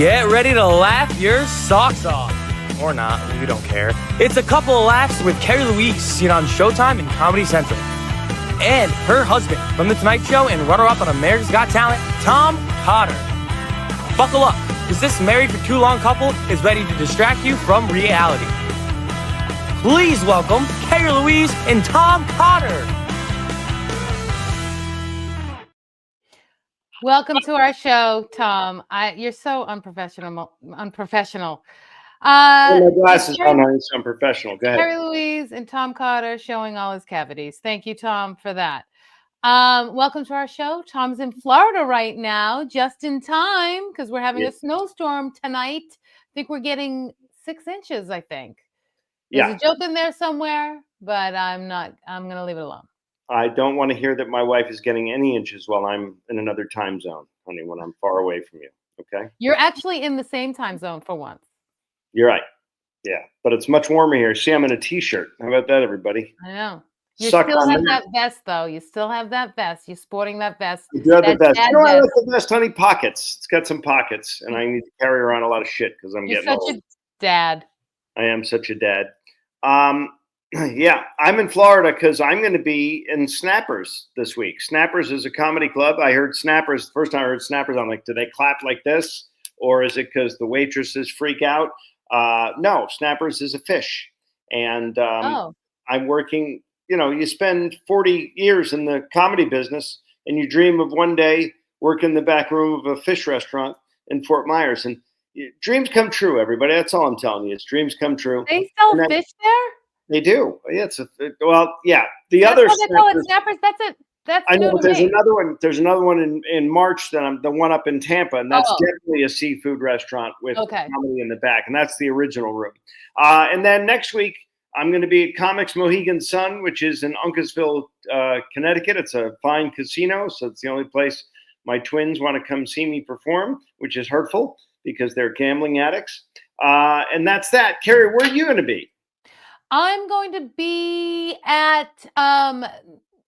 Get ready to laugh your socks off. Or not, we don't care. It's a couple of laughs with Carrie Louise, seen on Showtime and Comedy Central. And her husband from The Tonight Show and runner-up on America's Got Talent, Tom Cotter. Buckle up, because this married for too long couple is ready to distract you from reality. Please welcome Carrie Louise and Tom Cotter. Welcome to our show, Tom. You're so unprofessional. My glasses on, so I'm professional. Go ahead. Carrie Louise and Tom Cotter showing all his cavities. Thank you, Tom, for that. Welcome to our show. Tom's in Florida right now, just in time, because we're having a snowstorm tonight. I think we're getting 6 inches, I think. There's a joke in there somewhere, but I'm not. I'm going to leave it alone. I don't want to hear that my wife is getting any inches while I'm in another time zone, honey, when I'm far away from you. Okay? You're actually in the same time zone for once. You're right. Yeah. But it's much warmer here. See, I'm in a t-shirt. How about that, everybody? I know. You still have that vest, though. You still have that vest. You're sporting that vest. You do have the vest. You know, I like the vest, honey. Pockets. It's got some pockets, and I need to carry around a lot of shit because I'm getting old. You're such a dad. I am such a dad. Yeah, I'm in Florida because I'm going to be in Snappers this week. Snappers is a comedy club. I heard Snappers, the first time I heard Snappers, I'm like, do they clap like this? Or is it because the waitresses freak out? No, Snappers is a fish. And I'm working, you know, you spend 40 years in the comedy business and you dream of one day working the back room of a fish restaurant in Fort Myers. And dreams come true, everybody. That's all I'm telling you. It's dreams come true. They sell fish there? They do. Yeah, The That's other what they call it, Snappers. That's it. That's I know, but there's another one. There's another one in March. That I'm the one up in Tampa, and that's definitely a seafood restaurant with comedy in the back, and that's the original room. And then next week I'm going to be at Comics Mohegan Sun, which is in Uncasville, Connecticut. It's a fine casino, so it's the only place my twins want to come see me perform, which is hurtful because they're gambling addicts. And that's that. Carrie, where are you going to be? I'm going to be at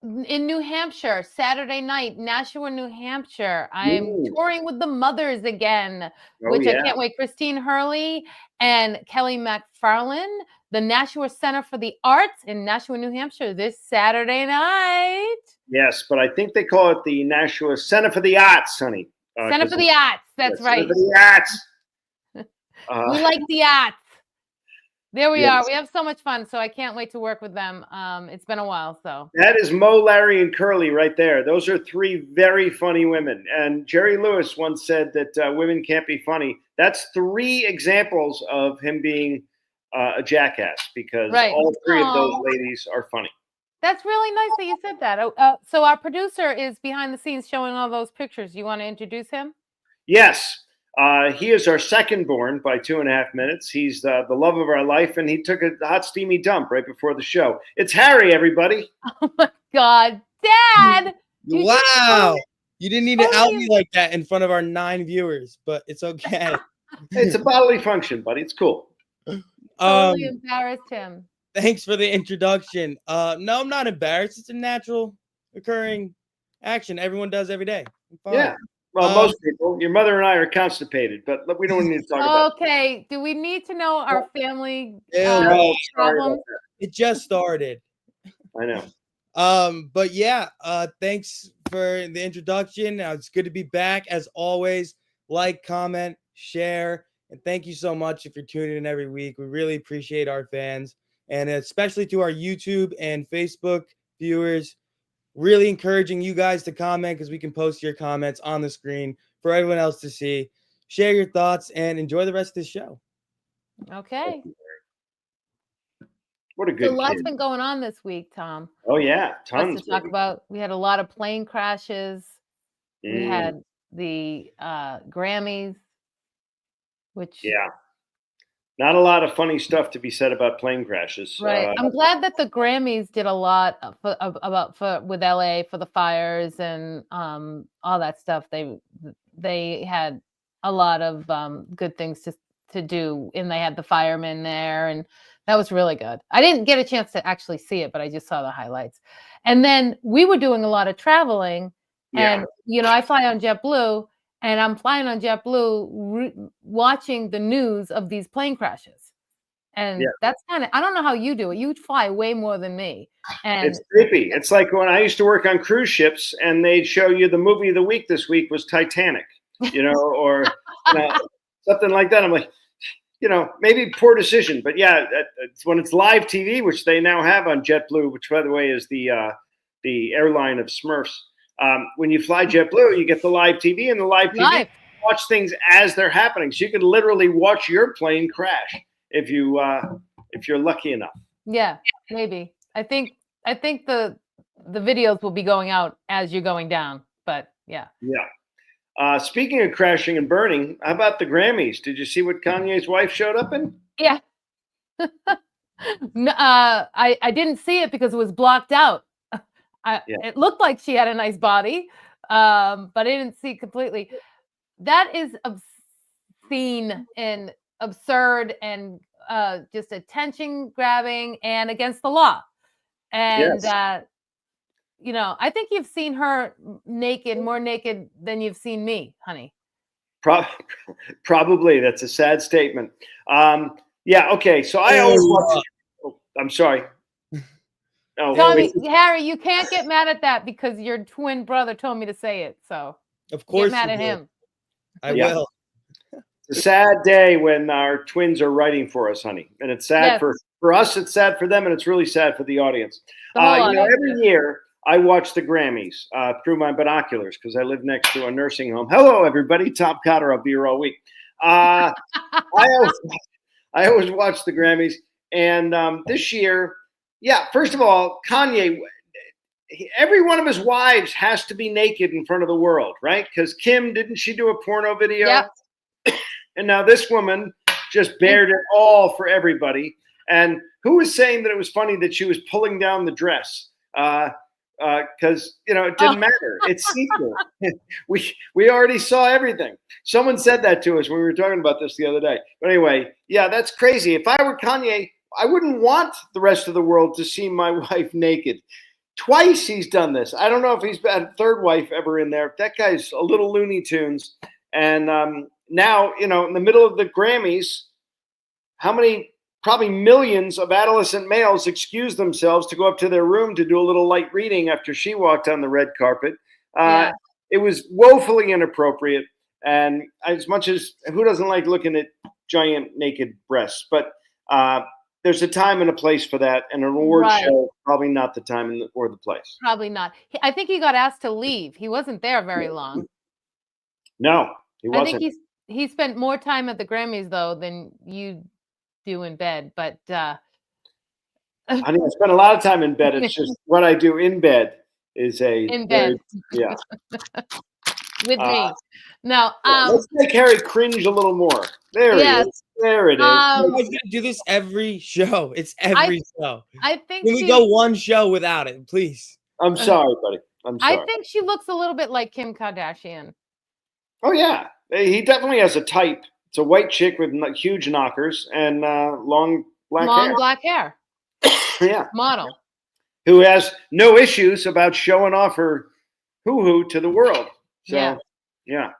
in New Hampshire Saturday night, Nashua, New Hampshire. I'm touring with the Mothers again, which I can't wait. Christine Hurley and Kelly MacFarlane, the Nashua Center for the Arts in Nashua, New Hampshire, this Saturday night. Yes, but I think they call it the Nashua Center for the Arts, honey. Center for the Arts. That's right. Center for the Arts. We like the arts. There we are. We have so much fun, so I can't wait to work with them. It's been a while, so. That is Mo, Larry, and Curly right there. Those are 3 very funny women. And Jerry Lewis once said that women can't be funny. That's 3 examples of him being a jackass because all 3 of those ladies are funny. That's really nice that you said that. So our producer is behind the scenes showing all those pictures. You want to introduce him? Yes. He is our second born by 2.5 minutes. He's the love of our life, and he took a hot, steamy dump right before the show. It's Harry, everybody. Oh, my God. Dad! Wow. You didn't need to out me like that in front of our 9 viewers, but it's okay. It's a bodily function, buddy. It's cool. Totally embarrassed him. Thanks for the introduction. No, I'm not embarrassed. It's a natural occurring action everyone does every day. Yeah. Well, most people. Your mother and I are constipated, but we don't need to talk about that. Okay. Do we need to know our family problems? It just started. I know. But yeah, thanks for the introduction. It's good to be back. As always, like, comment, share, and thank you so much if you're tuning in every week. We really appreciate our fans, and especially to our YouTube and Facebook viewers. Really encouraging you guys to comment because we can post your comments on the screen for everyone else to see. Share your thoughts and enjoy the rest of the show. Okay. What a good So lots been going on this week, Tom. Oh, yeah. Tons to talk about. We had a lot of plane crashes. We had the Grammys, which... Yeah. Not a lot of funny stuff to be said about plane crashes. Right. I'm glad that the Grammys did a lot with LA for the fires and all that stuff. They had a lot of good things to do, and they had the firemen there, and that was really good. I didn't get a chance to actually see it, but I just saw the highlights. And then we were doing a lot of traveling, and I fly on JetBlue, and I'm flying on JetBlue, watching the news of these plane crashes. And that's kind of, I don't know how you do it. You fly way more than me. And it's creepy. It's like when I used to work on cruise ships and they'd show you the movie of the week this week was Titanic, or something like that. I'm like, maybe poor decision. But yeah, it's when it's live TV, which they now have on JetBlue, which, by the way, is the airline of Smurfs. When you fly JetBlue, you get the live TV, and the live TV watch things as they're happening. So you could literally watch your plane crash if you're lucky enough. Yeah, maybe. I think the videos will be going out as you're going down. But yeah. Yeah. Speaking of crashing and burning, how about the Grammys? Did you see what Kanye's wife showed up in? Yeah. No, I didn't see it because it was blocked out. It looked like she had a nice body, but I didn't see completely. That is obscene and absurd and just attention grabbing and against the law. And I think you've seen her naked, more naked than you've seen me, honey. Probably. That's a sad statement. Yeah. Okay. So I always watch. Oh, I'm sorry. Oh, Tommy, Harry, you can't get mad at that because your twin brother told me to say it. So of course, get mad at him. I will. It's a sad day when our twins are writing for us, honey, and it's sad for us. It's sad for them, and it's really sad for the audience. Every year I watch the Grammys through my binoculars because I live next to a nursing home. Hello, everybody. Tom Cotter. I'll be here all week. I always watch the Grammys, and this year. Yeah, first of all, Kanye, every one of his wives has to be naked in front of the world, right? Because Kim, didn't she do a porno video? Yep. And now this woman just bared it all for everybody. And who was saying that it was funny that she was pulling down the dress? Because, it didn't matter. It's see-through. we already saw everything. Someone said that to us when we were talking about this the other day. But anyway, yeah, that's crazy. If I were Kanye, I wouldn't want the rest of the world to see my wife naked. Twice he's done this. I don't know if he's had a third wife ever in there. That guy's a little Looney Tunes. And now, in the middle of the Grammys, how many, probably millions of adolescent males excused themselves to go up to their room to do a little light reading after she walked on the red carpet. It was woefully inappropriate. And as much as who doesn't like looking at giant naked breasts, but there's a time and a place for that, and an award show probably not the time or the place. Probably not. I think he got asked to leave. He wasn't there very long. No, he wasn't. I think he spent more time at the Grammys though than you do in bed. But I spend a lot of time in bed. It's just what I do in bed is in bed. Yeah. With me. Now, let's make Harry cringe a little more. There it is. There it is. I'm going to do this every show. It's every show. I think Can we go one show without it, please? I'm sorry, buddy. I'm sorry. I think she looks a little bit like Kim Kardashian. Oh, yeah. He definitely has a type. It's a white chick with huge knockers and long black hair. Yeah. Model. Who has no issues about showing off her hoo-hoo to the world. So, yeah.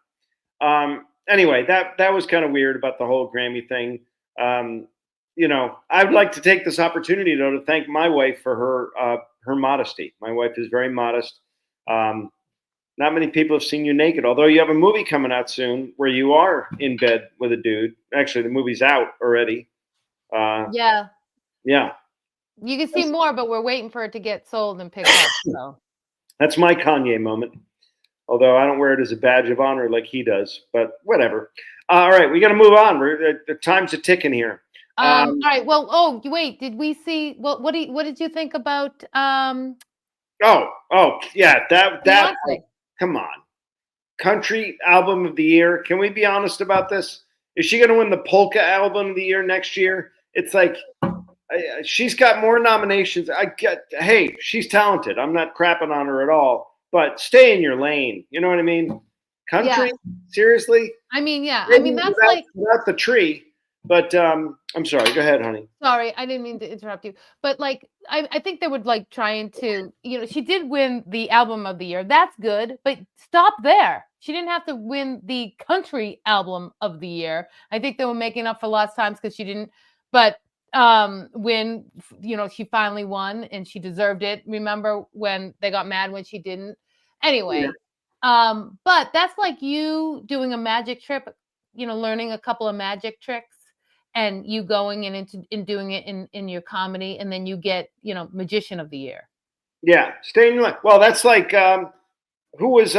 Anyway, that was kind of weird about the whole Grammy thing. I would like to take this opportunity, though, to thank my wife for her modesty. My wife is very modest. Not many people have seen you naked, although you have a movie coming out soon where you are in bed with a dude. Actually, the movie's out already. Yeah. You can see more, but we're waiting for it to get sold and picked up. So that's my Kanye moment. Although I don't wear it as a badge of honor like he does, but whatever. All right, we got to move on. The time's a ticking here. All right. Well, wait. Did we see? What did you think about? Yeah. That. Come on, country album of the year. Can we be honest about this? Is she going to win the polka album of the year next year? It's like she's got more nominations. Hey, she's talented. I'm not crapping on her at all. But stay in your lane. You know what I mean? Country? Yeah. Seriously? I mean, yeah. Maybe that's without the tree. But I'm sorry. Go ahead, honey. Sorry, I didn't mean to interrupt you. But I think they would trying to, she did win the album of the year. That's good. But stop there. She didn't have to win the country album of the year. I think they were making up for lost times because she didn't. But when she finally won and she deserved it. Remember when they got mad when she didn't? Anyway, but that's like you doing a magic trip, learning a couple of magic tricks and you going and doing it in your comedy, and then you get, magician of the year. Yeah, staying well. That's like who was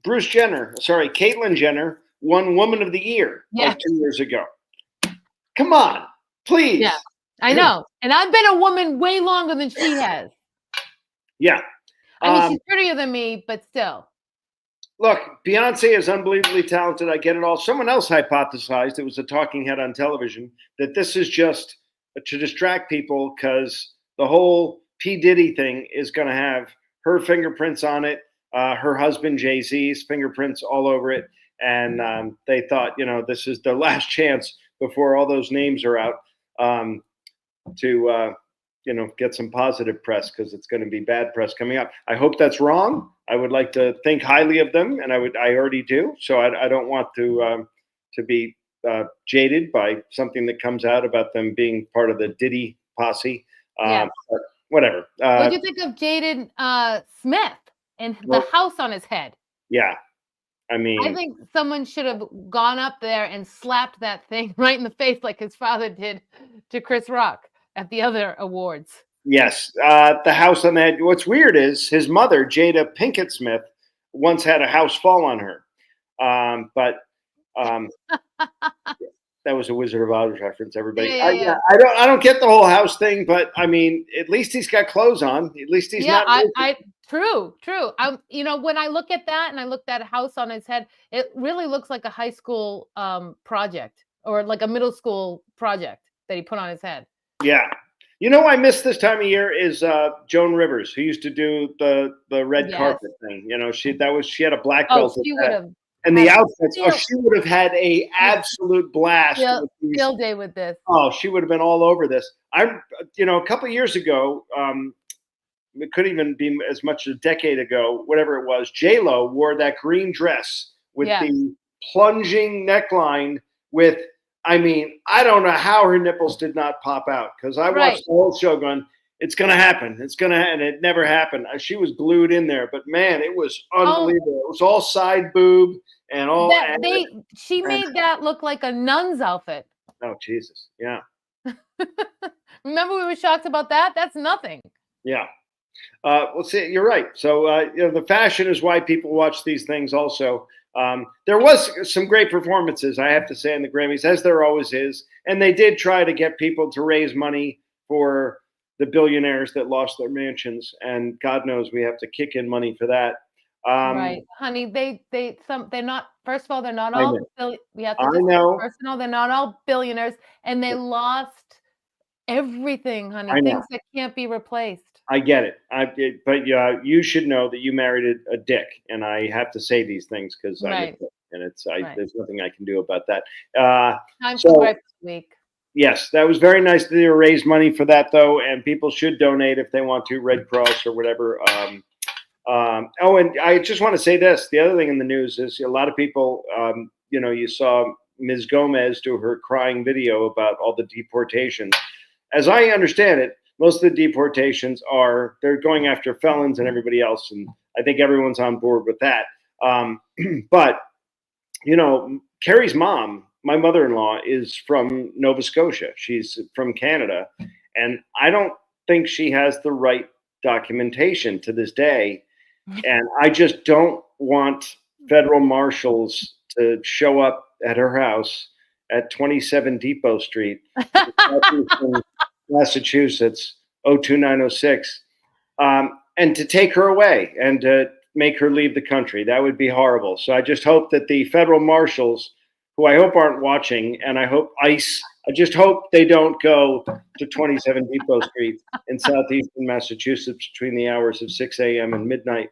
Bruce Jenner? Sorry, Caitlyn Jenner won Woman of the Year like 2 years ago. Come on, please. Yeah, I know. And I've been a woman way longer than she has. Yeah. I mean, she's prettier than me, but still. Look, Beyonce is unbelievably talented. I get it all. Someone else hypothesized, it was a talking head on television, that this is just to distract people because the whole P. Diddy thing is going to have her fingerprints on it, her husband Jay-Z's fingerprints all over it. And they thought, this is their last chance before all those names are out to get some positive press, because it's going to be bad press coming up. I hope that's wrong. I would like to think highly of them, and I already do. So I don't want to be jaded by something that comes out about them being part of the Diddy posse. But whatever. What do you think of Jaden Smith and the house on his head? Yeah. I mean, I think someone should have gone up there and slapped that thing right in the face like his father did to Chris Rock at the other awards. Yes. The house on that. What's weird is his mother, Jada Pinkett Smith, once had a house fall on her. But that was a Wizard of Oz reference, everybody. Yeah. I don't get the whole house thing, but I mean, at least he's got clothes on. At least he's not. True. When I look at that and I look at a house on his head, it really looks like a high school project or like a middle school project that he put on his head. Yeah. I miss this time of year is Joan Rivers, who used to do the red carpet thing. She had a black belt. She would have. And the outfits. She would have had a absolute blast. Field day with this. Oh, she would have been all over this. A couple of years ago, it could even be as much as a decade ago, whatever it was, J-Lo wore that green dress with the plunging neckline with, I don't know how her nipples did not pop out, because I watched the whole show going, it's going to happen. It's going to happen. It never happened. She was glued in there, but man, it was unbelievable. It was all side boob and all. She made that look like a nun's outfit. Oh, Jesus. Yeah. Remember we were shocked about that? That's nothing. Yeah. Well, see, you're right. So, the fashion is why people watch these things also. There was some great performances, I have to say, in the Grammys, as there always is. And they did try to get people to raise money for the billionaires that lost their mansions. And God knows we have to kick in money for that. Right, honey. They're not. First of all, they're not all. We have to. First of all, they're not all billionaires, and they lost everything, honey. Things that can't be replaced. I get it. But you should know that you married a dick, and I have to say these things because there's nothing I can do about that. Time for wife week. Yes, that was very nice that they raised money for that, though, and people should donate if they want to, Red Cross or whatever. And I just want to say this. The other thing in the news is a lot of people, you saw Ms. Gomez do her crying video about all the deportations. As I understand it, most of the deportations they're going after felons and everybody else, and I think everyone's on board with that. But, Carrie's mom, my mother-in-law, is from Nova Scotia. She's from Canada, and I don't think she has the right documentation to this day. And I just don't want federal marshals to show up at her house at 27 Depot Street, Massachusetts, 02906, and to take her away and to make her leave the country. That would be horrible. So I just hope that the federal marshals, who I hope aren't watching, and I hope ICE, I just hope they don't go to 27 Depot Street in southeastern Massachusetts between the hours of 6 a.m. and midnight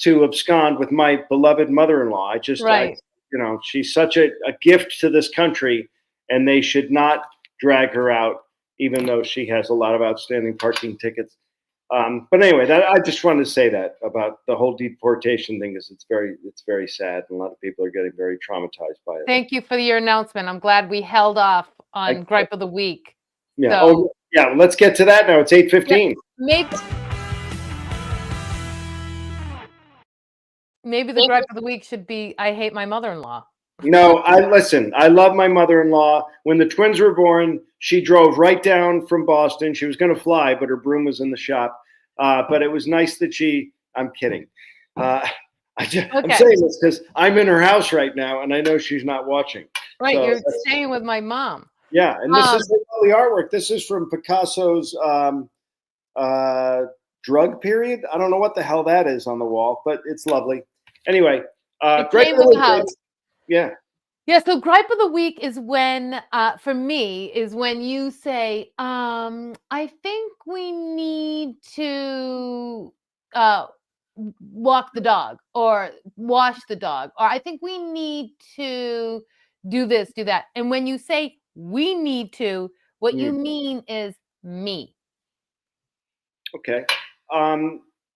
to abscond with my beloved mother-in-law. She's such a gift to this country, and they should not drag her out, even though she has a lot of outstanding parking tickets. But anyway, I just wanted to say that about the whole deportation thing is it's very sad, and a lot of people are getting very traumatized by it. Thank you for your announcement. I'm glad we held off on Gripe of the Week. Yeah. So, Oh, yeah. Let's get to that now. It's 8:15. Yeah, maybe the Gripe of the Week should be I hate my mother-in-law. No, listen. I love my mother-in-law. When the twins were born, she drove right down from Boston. She was going to fly, but her broom was in the shop. But it was nice that I'm kidding. I'm saying this because I'm in her house right now, and I know she's not watching. Right, So you're staying with my mom. Yeah, and this is the artwork. This is from Picasso's drug period. I don't know what the hell that is on the wall, but it's lovely. Anyway, Gripe of the house. Yeah. Yeah, so Gripe of the Week is when, for me, is when you say, I think we need to walk the dog or wash the dog, or I think we need to do this, do that. And when you say we need to, what you mean is me. Okay.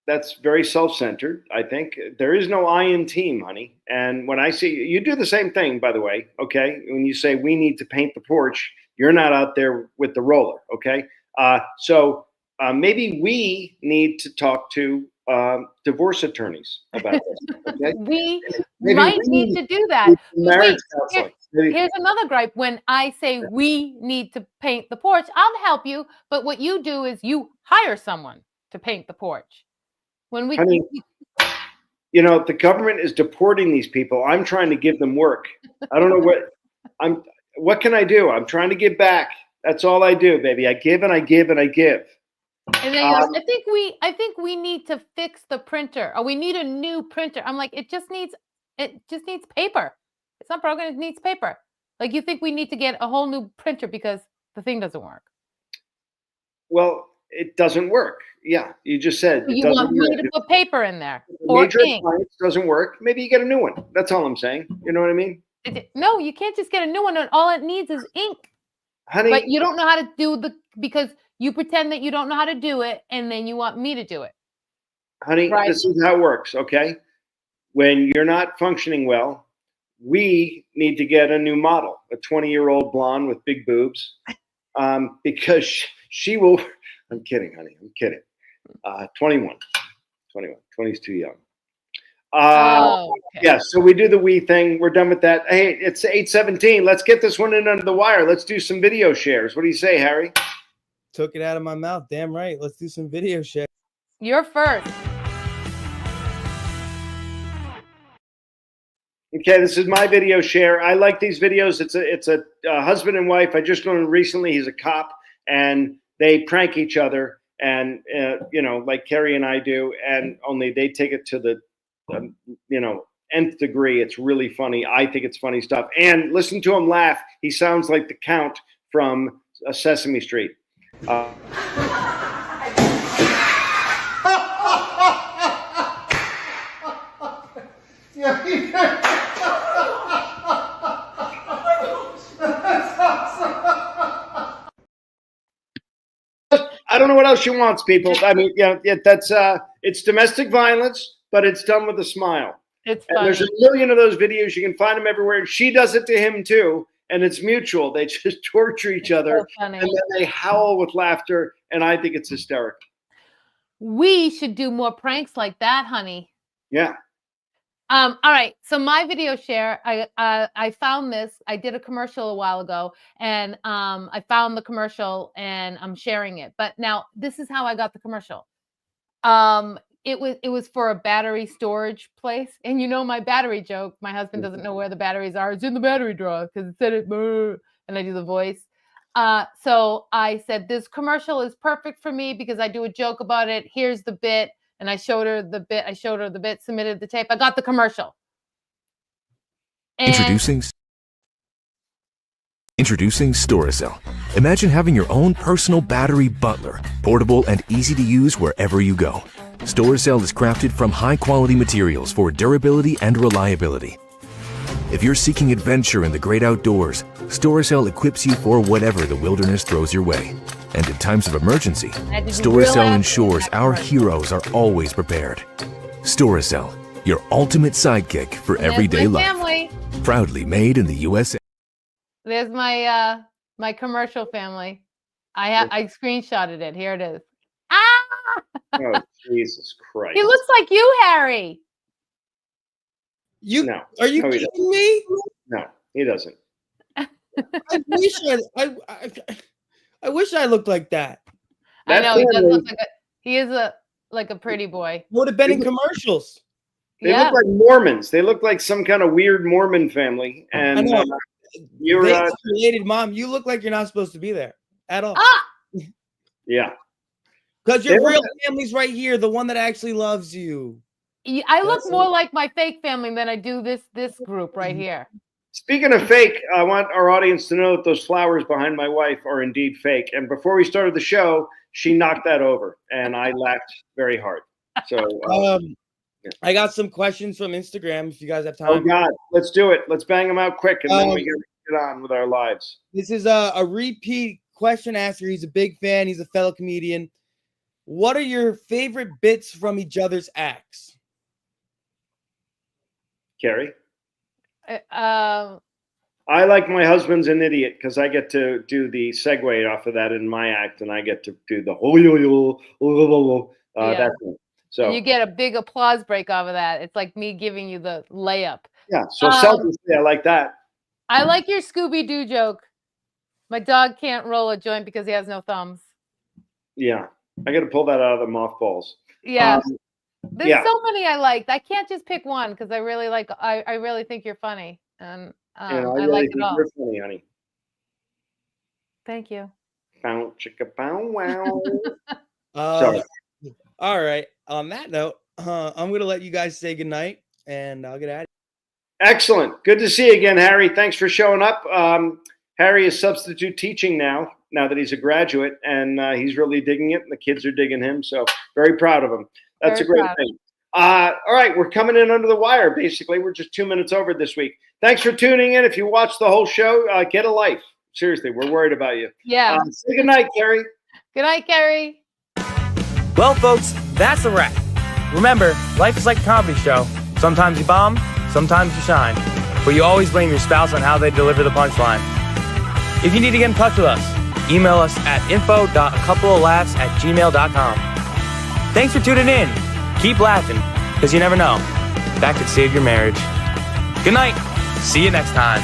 That's very self-centered, I think. There is no I in team, honey. And when I see you do the same thing, by the way, okay? When you say we need to paint the porch, you're not out there with the roller, okay? So maybe we need to talk to divorce attorneys about this, okay? we might need to do that. Marriage counseling. Here's another gripe. When I say we need to paint the porch, I'll help you. But what you do is you hire someone to paint the porch. Honey, you know, the government is deporting these people. I'm trying to give them work. I don't know what can I do? I'm trying to give back. That's all I do, baby. I give and I give and I give. And then I think we need to fix the printer, or we need a new printer. I'm like, it just needs paper. It's not broken, it needs paper. Like, you think we need to get a whole new printer because the thing doesn't work. Well, it doesn't work. Yeah, you just said you want me to put paper in there or ink. Doesn't work. Maybe you get a new one. That's all I'm saying. You know what I mean? No, you can't just get a new one. All it needs is ink. Honey, but you don't know how to do because you pretend that you don't know how to do it, and then you want me to do it. Honey, right? This is how it works, okay? When you're not functioning well, we need to get a new model, a 20-year-old blonde with big boobs, because she will. I'm kidding, honey. I'm kidding. 21. 20 is too young. Okay. Yeah, so we do the we thing. We're done with that. Hey, it's 8:17. Let's get this one in under the wire. Let's do some video shares. What do you say, Harry? Took it out of my mouth. Damn right. Let's do some video shares. You're first. Okay, this is my video share. I like these videos. It's a husband and wife. I just learned recently he's a cop, and they prank each other, and you know, like Carrie and I do, and only they take it to the nth degree. It's really funny. I think it's funny stuff. And listen to him laugh. He sounds like the Count from Sesame Street. I don't know what else she wants, people. I mean, yeah, that's it's domestic violence, but it's done with a smile. It's funny. And there's a million of those videos. You can find them everywhere. She does it to him too, and it's mutual. They just torture each other, and then they howl with laughter, and I think it's hysterical. We should do more pranks like that, honey. Yeah. All right. So my video share, I found this. I did a commercial a while ago, and I found the commercial, and I'm sharing it. But now this is how I got the commercial. It was for a battery storage place, and you know my battery joke. My husband doesn't know where the batteries are. It's in the battery drawer because it said it, and I do the voice. So I said this commercial is perfect for me because I do a joke about it. Here's the bit. And I showed her the bit, submitted the tape. I got the commercial. And Introducing Storacell. Imagine having your own personal battery butler, portable and easy to use wherever you go. Storacell is crafted from high-quality materials for durability and reliability. If you're seeking adventure in the great outdoors, Storycell equips you for whatever the wilderness throws your way. And in times of emergency, Storycell ensures our heroes are always prepared. Storycell, your ultimate sidekick for everyday life. Family. Proudly made in the USA. There's my my commercial family. I screenshotted it. Here it is. Ah! Oh, Jesus Christ. He looks like you, Harry. No. Are you No, he kidding me? No, he doesn't. I wish I looked like that. I know he does look like a pretty boy. Would have been in commercials. They look like Mormons. They look like some kind of weird Mormon family. And I know. you're related, Mom. You look like you're not supposed to be there at all. Yeah. Because your real family's right here, the one that actually loves you. I look more like my fake family than I do this group right here. Speaking of fake, I want our audience to know that those flowers behind my wife are indeed fake. And before we started the show, she knocked that over, and I laughed very hard. So I got some questions from Instagram if you guys have time. Oh, God. Let's do it. Let's bang them out quick, and then we can get on with our lives. This is a repeat question asker. He's a big fan. He's a fellow comedian. What are your favorite bits from each other's acts? Carrie? I like My Husband's an Idiot because I get to do the segue off of that in my act, and I get to do the that thing. So and you get a big applause break off of that. It's like me giving you the layup. Yeah, so selfishly, I like that. I like your Scooby-Doo joke. My dog can't roll a joint because he has no thumbs. Yeah, I got to pull that out of the mothballs. Yeah. There's so many I liked. I can't just pick one because I really like. I really think you're funny, and I really like it all. You're funny, honey. Thank you. Bow chicka bow wow. Sorry. All right. On that note, I'm gonna let you guys say goodnight, and I'll get out of here. Excellent. Good to see you again, Harry. Thanks for showing up. Harry is substitute teaching now that he's a graduate, and he's really digging it, and the kids are digging him. So very proud of him. That's a great thing. All right, we're coming in under the wire, basically. We're just 2 minutes over this week. Thanks for tuning in. If you watched the whole show, get a life. Seriously, we're worried about you. Yeah. Say good night, Carrie. Good night, Carrie. Well, folks, that's a wrap. Remember, life is like a comedy show. Sometimes you bomb, sometimes you shine. But you always blame your spouse on how they deliver the punchline. If you need to get in touch with us, email us at info.coupleoflaughs@gmail.com. Thanks for tuning in. Keep laughing, because you never know. That could save your marriage. Good night. See you next time.